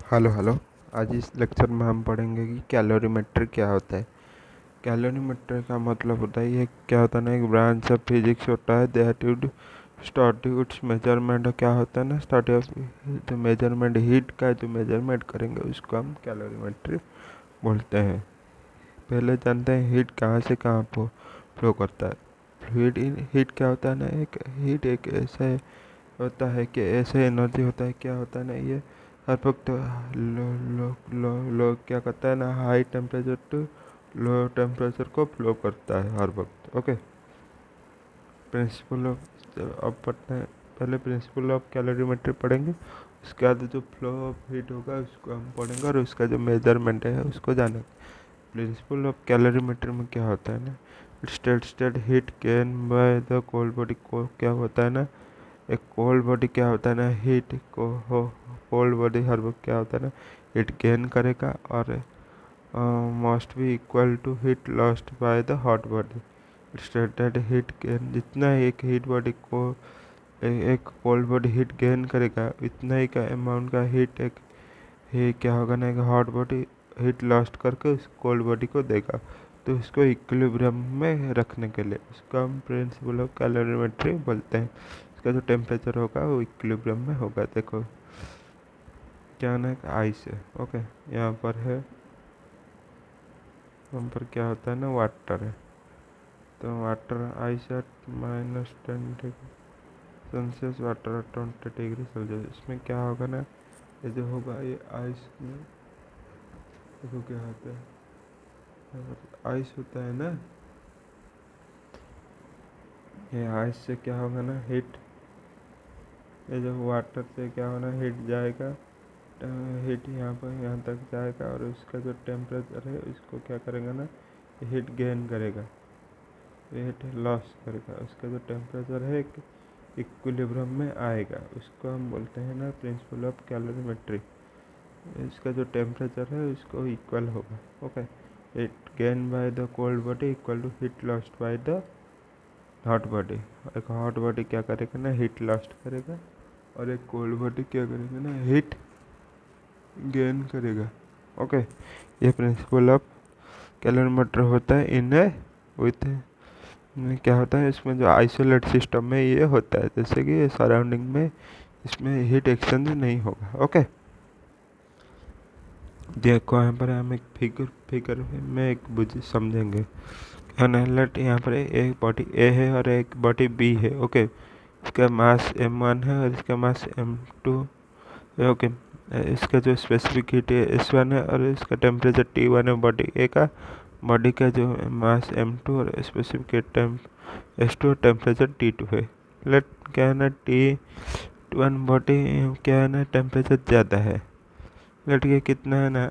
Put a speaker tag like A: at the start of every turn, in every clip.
A: Hello hello. आज इस lecture में हम पढ़ेंगे कि कैलोरीमेट्री क्या होता है। कैलोरीमेट्री का मतलब होता है, ये क्या होता है ना, एक ब्रांच ऑफ फिजिक्स होता है that would study it's measurement. क्या होता है ना, स्टडी ऑफ जो मेजरमेंट, हीट का जो मेजरमेंट करेंगे उसको हम कैलोरीमेट्री बोलते हैं। पहले जानते हैं हीट कहाँ से कहाँ फ्लो करता है। हीट क्या होता है ना, एक हीट एक ऐसा होता है कि ऐसे एनर्जी होता है, क्या होता है ना, ये हर वक्त लो लो लो लो क्या करता है ना, high temperature to low temperature को फ्लो करता है हर वक्त। ओके, प्रिंसिपल ऑफ, अब पढ़ते हैं। पहले प्रिंसिपल ऑफ कैलोरीमेट्री पढ़ेंगे, उसके बाद जो फ्लो ऑफ हीट होगा उसको हम पढ़ेंगे और उसका जो मेजरमेंट है उसको जानेंगे। प्रिंसिपल ऑफ कैलोरीमेट्री में क्या होता है ना, state heat can buy the cold body को, क्या होता है ना, एक कोल्ड बॉडी क्या होता है ना, हीट को हो, कोल्ड बॉडी हर वक्त क्या होता है ना, हीट गेन करेगा और must be equal to heat lost by the hot body. Stated heat gain, जितना एक हीट बॉडी को एक कोल्ड बॉडी हीट गेन करेगा इतना ही का अमाउंट का हीट एक ही क्या होगा ना, एक हॉट बॉडी हीट लॉस्ट करके उस कोल्ड बॉडी को देगा। तो इसको इक्विलिब्रियम में रखने के लिए इसको हम प्रिंसिपल ऑफ कैलोरीमेट्री बोलते हैं। इसका जो टेम्परेचर होगा वो इक्विलिब्रियम में होगा। देखो क्या ना, आइस है। ओके, यहाँ पर है, यहाँ पर क्या होता है ना, वाटर है। तो water ice eight -10 degree Celsius, water at 20 degree Celsius. इसमें क्या होगा ना, ये जो होगा ये आइस में, देखो क्या होता है, आइस होता है ना, ये आइस से क्या होगा ना, हीट, ये जो वाटर से क्या होना, हीट जाएगा, हीट यहाँ पर यहाँ तक जाएगा और उसका जो टेम्परेचर है उसको क्या करेगा ना, हीट गेन करेगा, हीट लॉस करेगा। उसका जो टेम्परेचर है इक्विलिब्रियम में आएगा, उसको हम बोलते हैं ना प्रिंसिपल ऑफ कैलोरीमेट्री। इसका जो टेम्परेचर है उसको इक्वल होगा। Okay, heat gain by the cold body equal to heat lost by the hot body. एक हॉट बॉडी क्या करेगा ना, हीट लॉस्ट करेगा और एक कोल्ड बॉडी क्या करेगा ना, हीट गेन करेगा। ओके, ये प्रिंसिपल ऑफ कैलोरीमेट्री होता है इन विथ, क्या होता है इसमें, जो आइसोलेट सिस्टम में ये होता है, जैसे कि सराउंडिंग में इसमें हीट एक्सचेंज नहीं होगा। ओके, देखो यहाँ पर हम एक फिगर में एक बुझ समझेंगे। लेट यहाँ पर एक बॉडी ए है और एक बॉडी बी है। ओके, इसका मास m1 है और इसका मास m2 है। ओके, इसका जो स्पेसिफिक हीट है S1 है और इसका टेम्परेचर T1 है बॉडी ए का। बॉडी का जो मास m2 और स्पेसिफिक S2 और टेम्परेचर T2 है। लेट क्या है ना, T1 बॉडी क्या है ना, टेम्परेचर ज़्यादा है। लेट ये कितना है ना,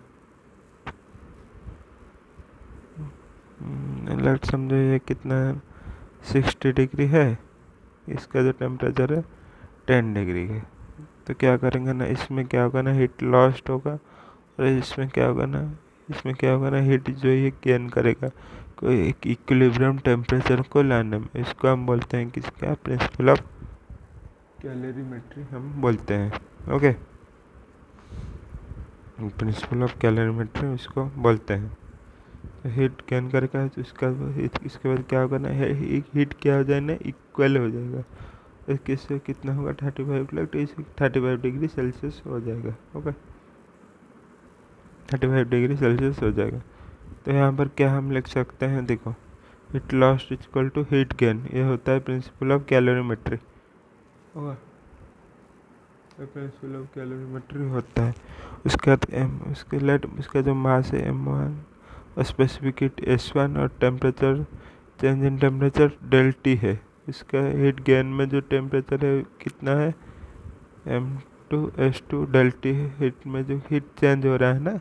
A: लेट समझो ये कितना है, 60 डिग्री है। इसका जो टेम्परेचर है 10 डिग्री है। तो क्या करेंगे ना, इसमें क्या होगा ना, हीट लॉस्ट होगा और इसमें क्या होगा ना, इसमें क्या होगा ना, हीट जो ये गेन करेगा कोई एक इक्विलिब्रियम टेम्परेचर को लाने में। इसको हम बोलते हैं किसका, प्रिंसिपल ऑफ कैलोरीमेट्री हम बोलते हैं। ओके, प्रिंसिपल ऑफ कैलोरीमेट्री इसको बोलते हैं। तो हीट गेन करेगा तो इसके बाद क्या होगा ना, हीट क्या हो जाएगा ना, इक्वल हो जाएगा। किससे कितना होगा, 35 डिग्री सेल्सियस हो जाएगा। ओके, 35 डिग्री सेल्सियस हो जाएगा। तो यहाँ पर क्या हम लिख सकते हैं, देखो heat lost equal to heat gain, ये होता है प्रिंसिपल ऑफ कैलोरीमेट्री। होगा, प्रिंसिपल ऑफ कैलोरीमेट्री होता है। उसके बाद उसके लेट उसका जो मास है m1 और स्पेसिफिक हीट S1 और temperature, change in temperature ΔT है। इसका हीट गेन में जो टेम्परेचर है कितना है, m2 S2 ΔT है। हीट में जो हीट चेंज हो रहा है ना,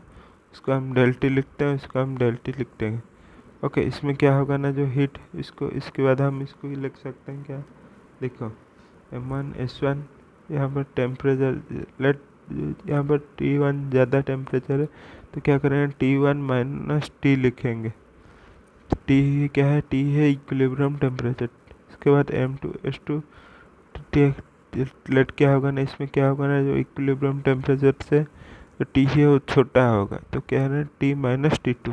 A: उसको हम ΔT लिखते हैं, उसको हम ΔT लिखते हैं। ओके, इसमें क्या होगा ना, जो हीट, इसको इसके बाद हम इसको ही लिख सकते हैं क्या, देखो m1 S1, यहाँ पर टेम्परेचर लेट, यहाँ पर T1 ज़्यादा टेम्परेचर है तो क्या करेंगे, T1 - T लिखेंगे। T क्या है, T है इक्विलिब्रियम टेम्परेचर। इसके बाद m2 S2 लेट क्या होगा ना, इसमें क्या होगा ना, जो इक्विलिब्रियम टेम्परेचर से तो टी है वो छोटा होगा, तो क्या है ना टी माइनस टी टू,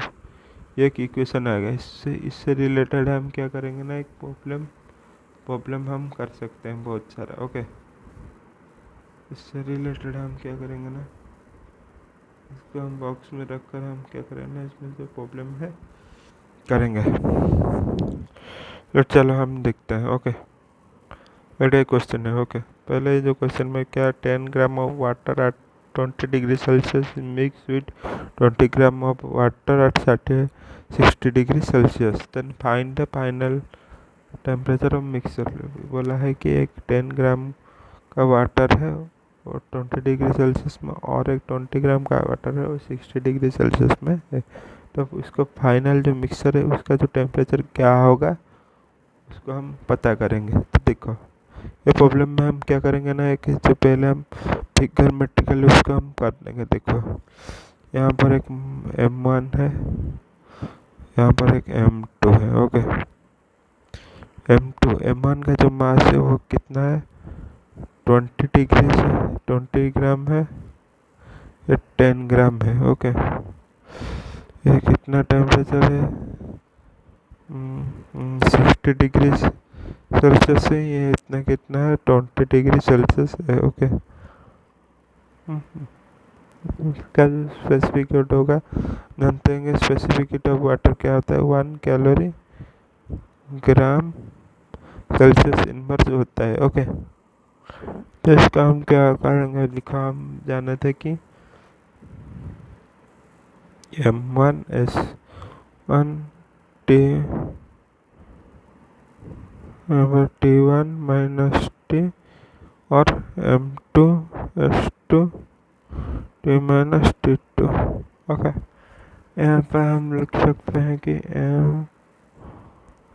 A: ये एक इक्वेशन आ गया। इससे इससे रिलेटेड हम क्या करेंगे ना, एक प्रॉब्लम हम कर सकते हैं बहुत सारा। ओके, इससे रिलेटेड हम क्या करेंगे ना, इसको हम बॉक्स में रखकर हम क्या करेंगे ना, इसमें जो प्रॉब्लम है करेंगे। तो चलो हम देखते हैं। ओके, ये क्वेश्चन है। ओके, पहले जो क्वेश्चन में क्या, 10 gram of water at 20 degree Celsius mix with 20 gram of water at 60 degree Celsius, then find the final temperature of mixture. बोला है कि एक 10 ग्राम का वाटर है और 20 डिग्री सेल्सियस में, और एक 20 ग्राम का वाटर है और 60 डिग्री सेल्सियस में है। तो इसको फाइनल जो मिक्सचर है उसका जो टेम्परेचर क्या होगा उसको हम पता करेंगे। तो देखो, ये प्रॉब्लम में हम क्या करेंगे ना, एक जो पहले हम फिगरमेट्रिकली उसको हम कर लेंगे। देखो, यहाँ पर एक M1 है, यहाँ पर एक M2 है। ओके, M1 का जो मास है वो कितना है, 20 डिग्री से 20 ग्राम है, ये 10 ग्राम है। ओके, ये कितना टेम्परेचर है, 60 डिग्री सेल्सियस से, ये इतना कितना है, 20 डिग्री सेल्सियस है। ओके, इसका जो स्पेसिफिक हीट होगा, जानते हैं स्पेसिफिक हीट ऑफ वाटर क्या होता है, 1 कैलोरी ग्राम सेल्सियस इनवर्स होता है। ओके, तो इसका हम क्या करेंगे, लिखा हम जाने थे कि M1S1 T T1 minus T और M2S2 T minus T2। Okay, यहाँ पर हम लिख सकते हैं कि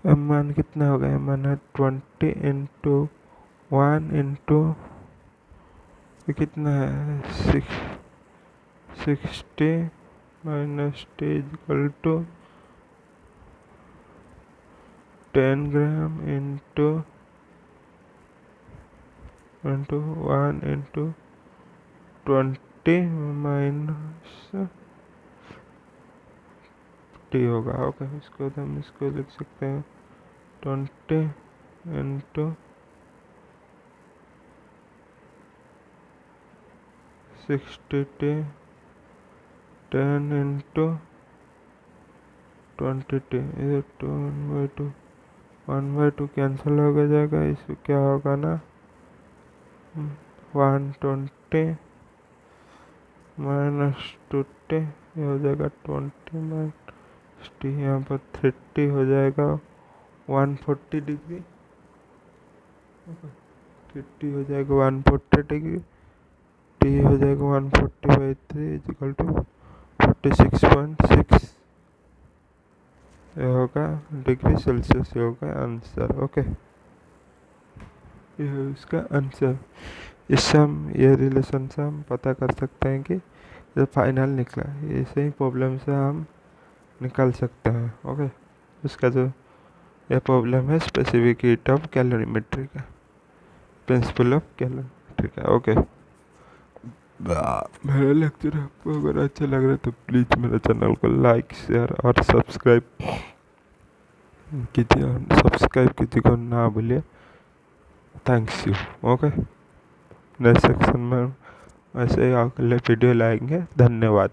A: M1 कितना होगा, M1 है 20 इंटू 1 इंटू कितना है 60 minus T equal to 10 gram into 1 into 20 minus T होगा। ओके, इसको तो हम इसको लिख सकते हैं 20 इंटू 60T 10 इंटू 20T, इधर 1/2 कैंसिल हो जाएगा। इसमें क्या होगा ना, 120 माइनस 2T, ये हो जाएगा 20 माइनस T, यहाँ पर 30 हो जाएगा 140 डिग्री। 30 हो जाएगा 140 डिग्री, T हो जाएगा 140/3 इक्वल टू 46.6 ये होगा डिग्री सेल्सियस, ये होगा आंसर। ओके, ये है इसका आंसर। इससे हम ये रिलेशन से हम पता कर सकते हैं कि जो फाइनल निकला, ऐसे ही प्रॉब्लम से हम निकाल सकते हैं। ओके, इसका जो ये प्रॉब्लम है स्पेसिफिक हीट ऑफ कैलोरीमेट्री का, प्रिंसिपल ऑफ कैलोरीमेट्री का। ओके, मेरा लेक्चर आपको अगर अच्छा लग रहा है तो प्लीज़ मेरे चैनल को लाइक शेयर और सब्सक्राइब कीजिए को ना भूलिए। Thanks you. Okay, next section में ऐसे ही अगले वीडियो लाएंगे। धन्यवाद।